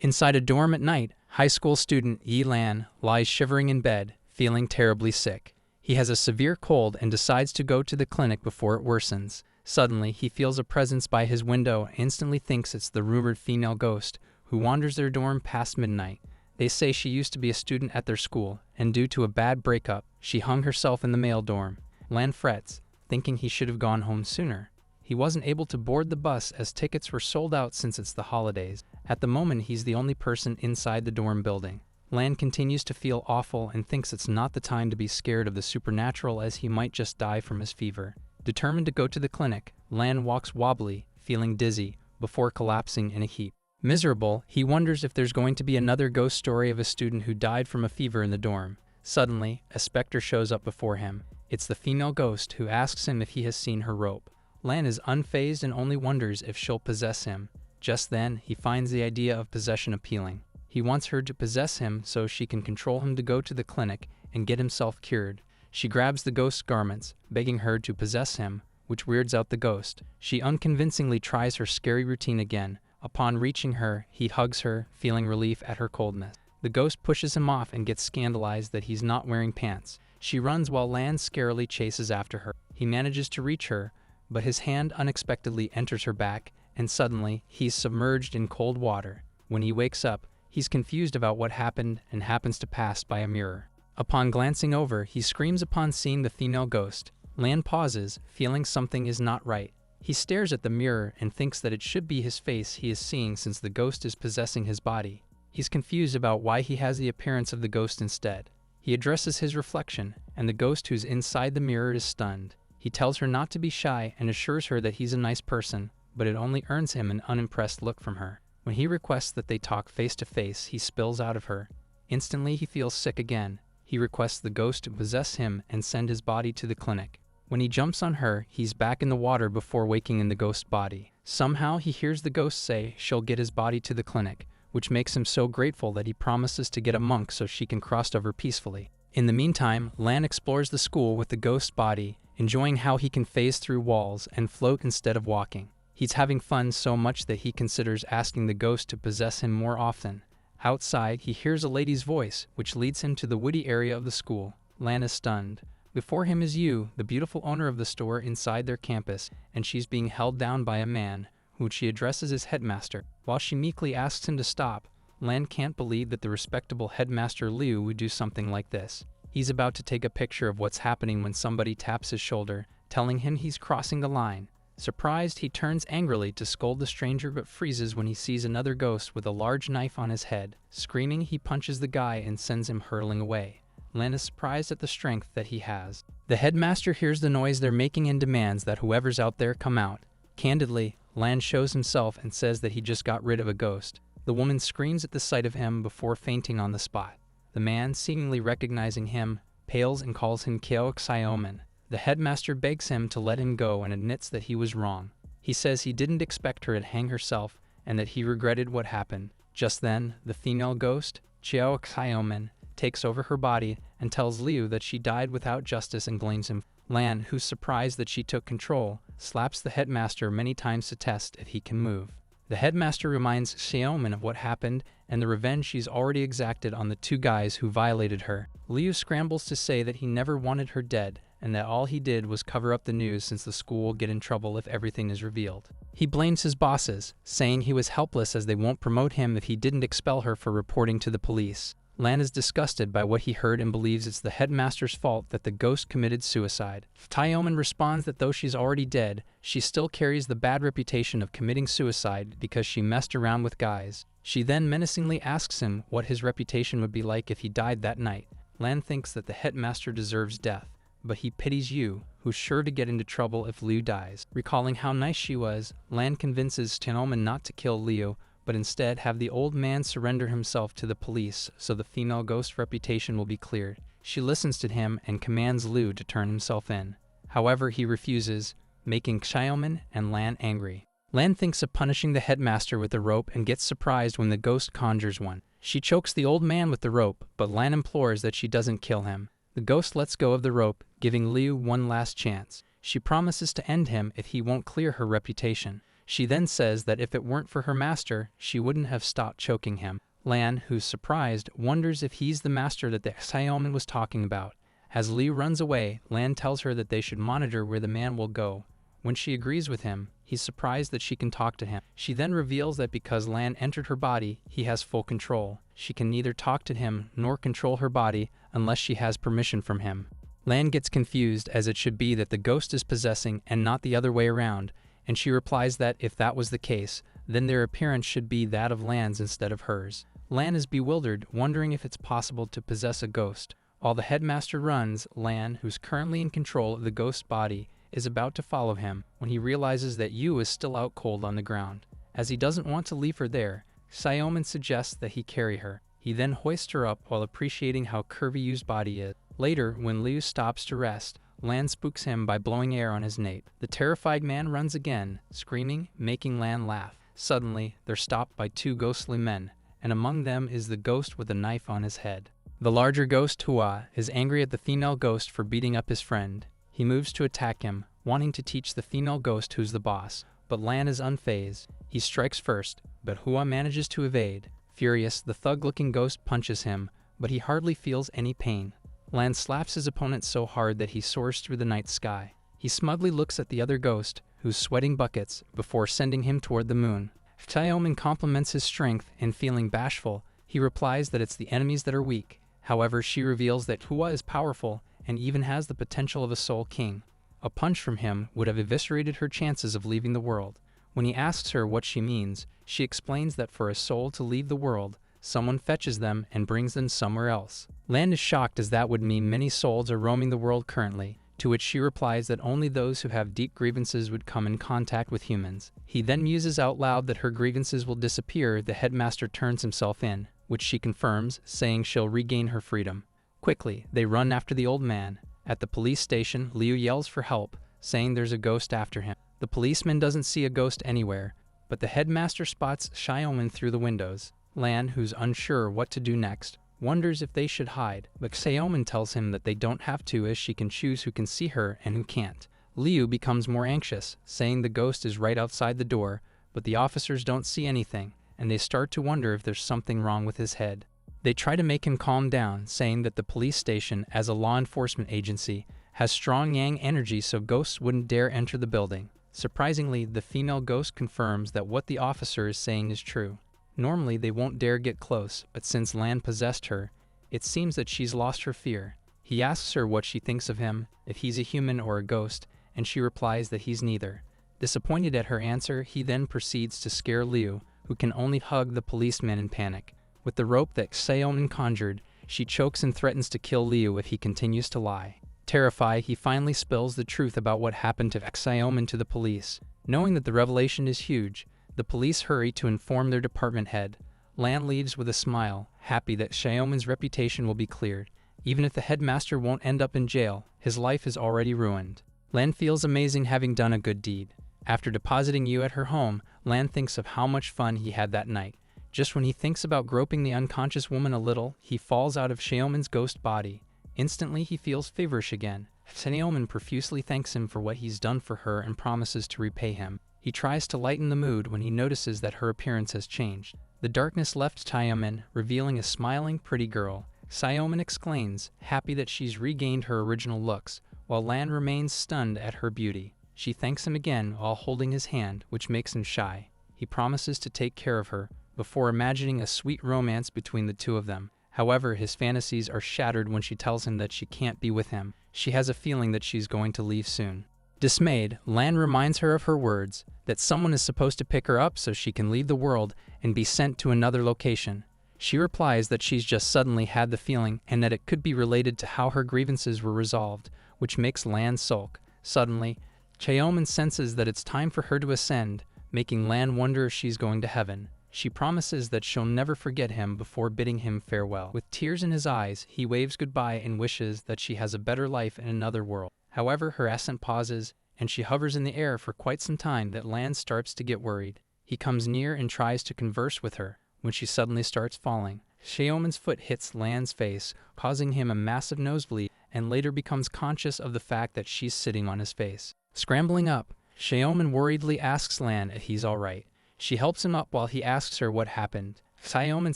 Inside a dorm at night, high school student Yi Lan lies shivering in bed, feeling terribly sick. He has a severe cold and decides to go to the clinic before it worsens. Suddenly, he feels a presence by his window and instantly thinks it's the rumored female ghost who wanders their dorm past midnight. They say she used to be a student at their school, and due to a bad breakup, she hung herself in the male dorm. Lan frets, thinking he should have gone home sooner. He wasn't able to board the bus as tickets were sold out since it's the holidays. At the moment, he's the only person inside the dorm building. Lan continues to feel awful and thinks it's not the time to be scared of the supernatural, as he might just die from his fever. Determined to go to the clinic, Lan walks wobbly, feeling dizzy, before collapsing in a heap. Miserable, he wonders if there's going to be another ghost story of a student who died from a fever in the dorm. Suddenly, a specter shows up before him. It's the female ghost who asks him if he has seen her rope. Lan is unfazed and only wonders if she'll possess him. Just then, he finds the idea of possession appealing. He wants her to possess him so she can control him to go to the clinic and get himself cured. She grabs the ghost's garments, begging her to possess him, which weirds out the ghost. She unconvincingly tries her scary routine again. Upon reaching her, he hugs her, feeling relief at her coldness. The ghost pushes him off and gets scandalized that he's not wearing pants. She runs while Lan scarily chases after her. He manages to reach her, but his hand unexpectedly enters her back, and suddenly, he's submerged in cold water. When he wakes up, he's confused about what happened and happens to pass by a mirror. Upon glancing over, he screams upon seeing the female ghost. Lan pauses, feeling something is not right. He stares at the mirror and thinks that it should be his face he is seeing since the ghost is possessing his body. He's confused about why he has the appearance of the ghost instead. He addresses his reflection, and the ghost who's inside the mirror is stunned. He tells her not to be shy and assures her that he's a nice person, but it only earns him an unimpressed look from her. When he requests that they talk face to face, he spills out of her. Instantly, he feels sick again. He requests the ghost to possess him and send his body to the clinic. When he jumps on her, he's back in the water before waking in the ghost's body. Somehow, he hears the ghost say she'll get his body to the clinic, which makes him so grateful that he promises to get a monk so she can cross over peacefully. In the meantime, Lan explores the school with the ghost's body, enjoying how he can phase through walls and float instead of walking. He's having fun so much that he considers asking the ghost to possess him more often. Outside, he hears a lady's voice, which leads him to the woody area of the school. Lan is stunned. Before him is Yu, the beautiful owner of the store inside their campus, and she's being held down by a man, who she addresses as headmaster. While she meekly asks him to stop, Lan can't believe that the respectable headmaster Liu would do something like this. He's about to take a picture of what's happening when somebody taps his shoulder, telling him he's crossing the line. Surprised, he turns angrily to scold the stranger but freezes when he sees another ghost with a large knife on his head. Screaming, he punches the guy and sends him hurtling away. Lan is surprised at the strength that he has. The headmaster hears the noise they're making and demands that whoever's out there come out. Candidly, Lan shows himself and says that he just got rid of a ghost. The woman screams at the sight of him before fainting on the spot. The man, seemingly recognizing him, pales and calls him Kyo Xiomen. The headmaster begs him to let him go and admits that he was wrong. He says he didn't expect her to hang herself and that he regretted what happened. Just then, the female ghost, Kyo Xiomen, takes over her body and tells Liu that she died without justice and blames him. Lan, who's surprised that she took control, slaps the headmaster many times to test if he can move. The headmaster reminds Xiomen of what happened and the revenge she's already exacted on the two guys who violated her. Liu scrambles to say that he never wanted her dead and that all he did was cover up the news since the school will get in trouble if everything is revealed. He blames his bosses, saying he was helpless as they won't promote him if he didn't expel her for reporting to the police. Lan is disgusted by what he heard and believes it's the headmaster's fault that the ghost committed suicide. Xiomen responds that though she's already dead, she still carries the bad reputation of committing suicide because she messed around with guys. She then menacingly asks him what his reputation would be like if he died that night. Lan thinks that the headmaster deserves death, but he pities Yu, who's sure to get into trouble if Liu dies. Recalling how nice she was, Lan convinces Xiomen not to kill Liu, but instead have the old man surrender himself to the police so the female ghost's reputation will be cleared. She listens to him and commands Liu to turn himself in. However, he refuses, making Xiomen and Lan angry. Lan thinks of punishing the headmaster with a rope and gets surprised when the ghost conjures one. She chokes the old man with the rope, but Lan implores that she doesn't kill him. The ghost lets go of the rope, giving Liu one last chance. She promises to end him if he won't clear her reputation. She then says that if it weren't for her master, she wouldn't have stopped choking him. Lan, who's surprised, wonders if he's the master that the Xiaoman was talking about. As Liu runs away, Lan tells her that they should monitor where the man will go. When she agrees with him, he's surprised that she can talk to him. She then reveals that because Lan entered her body, he has full control. She can neither talk to him nor control her body unless she has permission from him. Lan gets confused, as it should be that the ghost is possessing and not the other way around, and she replies that if that was the case, then their appearance should be that of Lan's instead of hers. Lan is bewildered, wondering if it's possible to possess a ghost. While the headmaster runs, Lan, who's currently in control of the ghost's body, is about to follow him when he realizes that Yu is still out cold on the ground. As he doesn't want to leave her there, Xiaoman suggests that he carry her. He then hoists her up while appreciating how curvy Yu's body is. Later, when Liu stops to rest, Lan spooks him by blowing air on his nape. The terrified man runs again, screaming, making Lan laugh. Suddenly, they're stopped by two ghostly men, and among them is the ghost with a knife on his head. The larger ghost, Hua, is angry at the female ghost for beating up his friend. He moves to attack him, wanting to teach the female ghost who's the boss, but Lan is unfazed. He strikes first, but Hua manages to evade. Furious, the thug-looking ghost punches him, but he hardly feels any pain. Lan slaps his opponent so hard that he soars through the night sky. He smugly looks at the other ghost, who's sweating buckets, before sending him toward the moon. Xiaoman compliments his strength, and feeling bashful, he replies that it's the enemies that are weak. However, she reveals that Hua is powerful and even has the potential of a soul king. A punch from him would have eviscerated her chances of leaving the world. When he asks her what she means, she explains that for a soul to leave the world, someone fetches them and brings them somewhere else. Lan is shocked, as that would mean many souls are roaming the world currently, to which she replies that only those who have deep grievances would come in contact with humans. He then muses out loud that her grievances will disappear if the headmaster turns himself in, which she confirms, saying she'll regain her freedom. Quickly, they run after the old man. At the police station, Liu yells for help, saying there's a ghost after him. The policeman doesn't see a ghost anywhere, but the headmaster spots Xiaoman through the windows. Lan, who's unsure what to do next, wonders if they should hide, but Xiaoman tells him that they don't have to, as she can choose who can see her and who can't. Liu becomes more anxious, saying the ghost is right outside the door, but the officers don't see anything, and they start to wonder if there's something wrong with his head. They try to make him calm down, saying that the police station, as a law enforcement agency, has strong yang energy, so ghosts wouldn't dare enter the building. Surprisingly, the female ghost confirms that what the officer is saying is true. Normally, they won't dare get close, but since Lan possessed her, it seems that she's lost her fear. He asks her what she thinks of him, if he's a human or a ghost, and she replies that he's neither. Disappointed at her answer, he then proceeds to scare Liu, who can only hug the policeman in panic. With the rope that Xiaoman conjured, she chokes and threatens to kill Liu if he continues to lie. Terrified, he finally spills the truth about what happened to Xiaoman to the police. Knowing that the revelation is huge, the police hurry to inform their department head. Lan leaves with a smile, happy that Xiaoman's reputation will be cleared. Even if the headmaster won't end up in jail, his life is already ruined. Lan feels amazing having done a good deed. After depositing Yu at her home, Lan thinks of how much fun he had that night. Just when he thinks about groping the unconscious woman a little, he falls out of Xiaoman's ghost body. Instantly, he feels feverish again. Xiaoman profusely thanks him for what he's done for her and promises to repay him. He tries to lighten the mood when he notices that her appearance has changed. The darkness left Xiaoman, revealing a smiling, pretty girl. Xiaoman exclaims, happy that she's regained her original looks, while Lan remains stunned at her beauty. She thanks him again while holding his hand, which makes him shy. He promises to take care of her, before imagining a sweet romance between the two of them. However, his fantasies are shattered when she tells him that she can't be with him. She has a feeling that she's going to leave soon. Dismayed, Lan reminds her of her words, that someone is supposed to pick her up so she can leave the world and be sent to another location. She replies that she's just suddenly had the feeling and that it could be related to how her grievances were resolved, which makes Lan sulk. Suddenly, Xiaoman senses that it's time for her to ascend, making Lan wonder if she's going to heaven. She promises that she'll never forget him before bidding him farewell. With tears in his eyes, he waves goodbye and wishes that she has a better life in another world. However, her ascent pauses, and she hovers in the air for quite some time that Lan starts to get worried. He comes near and tries to converse with her, when she suddenly starts falling. Xiaoman's foot hits Lan's face, causing him a massive nosebleed, and later becomes conscious of the fact that she's sitting on his face. Scrambling up, Xiaoman worriedly asks Lan if he's alright. She helps him up while he asks her what happened. Xiaoman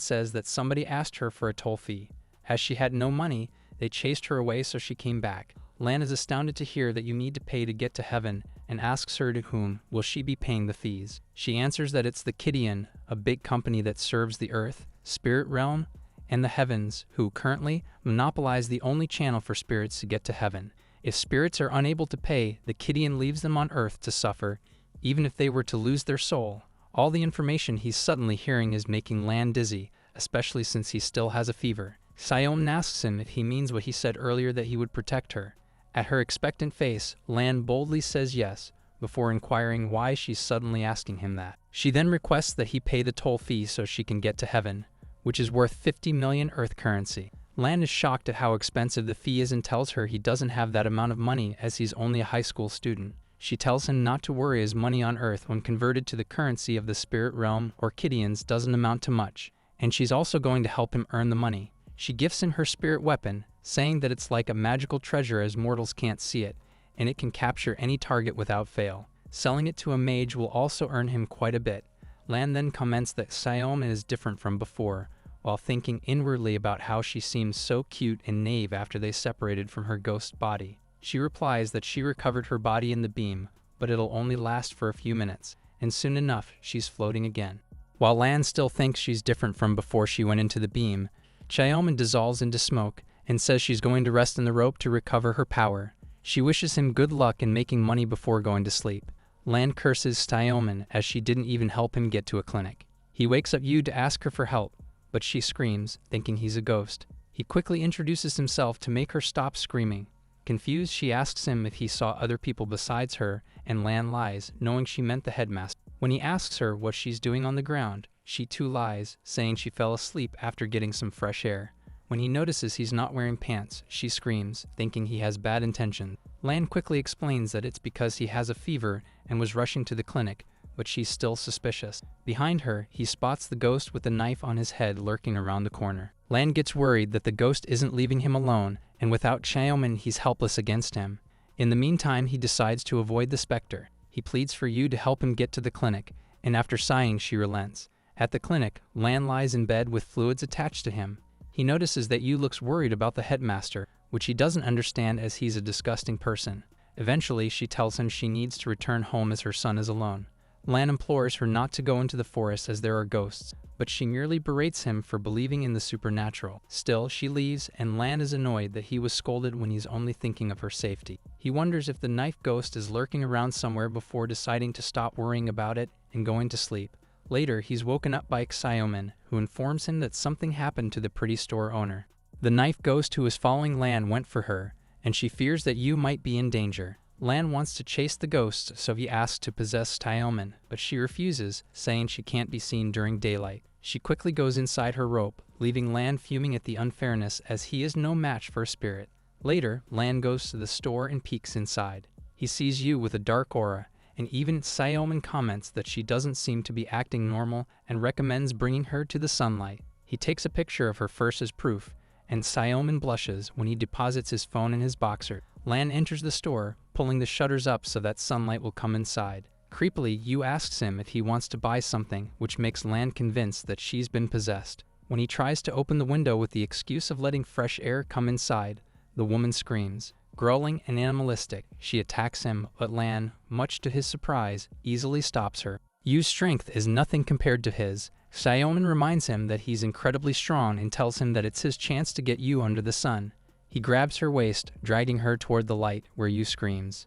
says that somebody asked her for a toll fee. As she had no money, they chased her away, so she came back. Lan is astounded to hear that you need to pay to get to heaven and asks her to whom will she be paying the fees. She answers that it's the Kidian, a big company that serves the earth, spirit realm, and the heavens, who currently monopolize the only channel for spirits to get to heaven. If spirits are unable to pay, the Kidian leaves them on earth to suffer, even if they were to lose their soul. All the information he's suddenly hearing is making Lan dizzy, especially since he still has a fever. Xiaoman asks him if he means what he said earlier, that he would protect her. At her expectant face, Lan boldly says yes, before inquiring why she's suddenly asking him that. She then requests that he pay the toll fee so she can get to heaven, which is worth 50 million Earth currency. Lan is shocked at how expensive the fee is and tells her he doesn't have that amount of money as he's only a high school student. She tells him not to worry, as money on Earth when converted to the currency of the spirit realm or Kidians doesn't amount to much, and she's also going to help him earn the money. She gifts him her spirit weapon, saying that it's like a magical treasure as mortals can't see it, and it can capture any target without fail. Selling it to a mage will also earn him quite a bit. Lan then comments that Xiaoman is different from before, while thinking inwardly about how she seems so cute and naive after they separated from her ghost body. She replies that she recovered her body in the beam, but it'll only last for a few minutes, and soon enough she's floating again. While Lan still thinks she's different from before she went into the beam, Xiaoman dissolves into smoke and says she's going to rest in the rope to recover her power. She wishes him good luck in making money before going to sleep. Lan curses Xiaoman as she didn't even help him get to a clinic. He wakes up Yu to ask her for help, but she screams, thinking he's a ghost. He quickly introduces himself to make her stop screaming. Confused, she asks him if he saw other people besides her, and Lan lies, knowing she meant the headmaster. When he asks her what she's doing on the ground, she too lies, saying she fell asleep after getting some fresh air. When he notices he's not wearing pants, she screams, thinking he has bad intentions. Lan quickly explains that it's because he has a fever and was rushing to the clinic, but she's still suspicious. Behind her, he spots the ghost with a knife on his head lurking around the corner. Lan gets worried that the ghost isn't leaving him alone, and without Xiaoman, he's helpless against him. In the meantime, he decides to avoid the specter. He pleads for Yu to help him get to the clinic, and after sighing, she relents. At the clinic, Lan lies in bed with fluids attached to him. He notices that Yu looks worried about the headmaster, which he doesn't understand as he's a disgusting person. Eventually, she tells him she needs to return home as her son is alone. Lan implores her not to go into the forest as there are ghosts, but she merely berates him for believing in the supernatural. Still, she leaves, and Lan is annoyed that he was scolded when he's only thinking of her safety. He wonders if the knife ghost is lurking around somewhere before deciding to stop worrying about it and going to sleep. Later, he's woken up by Xiaoman, who informs him that something happened to the pretty store owner. The knife ghost who was following Lan went for her, and she fears that Yu might be in danger. Lan wants to chase the ghost, so he asks to possess Xiaoman, but she refuses, saying she can't be seen during daylight. She quickly goes inside her rope, leaving Lan fuming at the unfairness as he is no match for a spirit. Later, Lan goes to the store and peeks inside. He sees Yu with a dark aura, and even Xiaoman comments that she doesn't seem to be acting normal and recommends bringing her to the sunlight. He takes a picture of her first as proof, and Xiaoman blushes when he deposits his phone in his boxer. Lan enters the store, pulling the shutters up so that sunlight will come inside. Creepily, Yu asks him if he wants to buy something, which makes Lan convinced that she's been possessed. When he tries to open the window with the excuse of letting fresh air come inside, the woman screams. Growling and animalistic, she attacks him, but Lan, much to his surprise, easily stops her. Yu's strength is nothing compared to his. Xiaoman reminds him that he's incredibly strong and tells him that it's his chance to get Yu under the sun. He grabs her waist, dragging her toward the light, where Yu screams.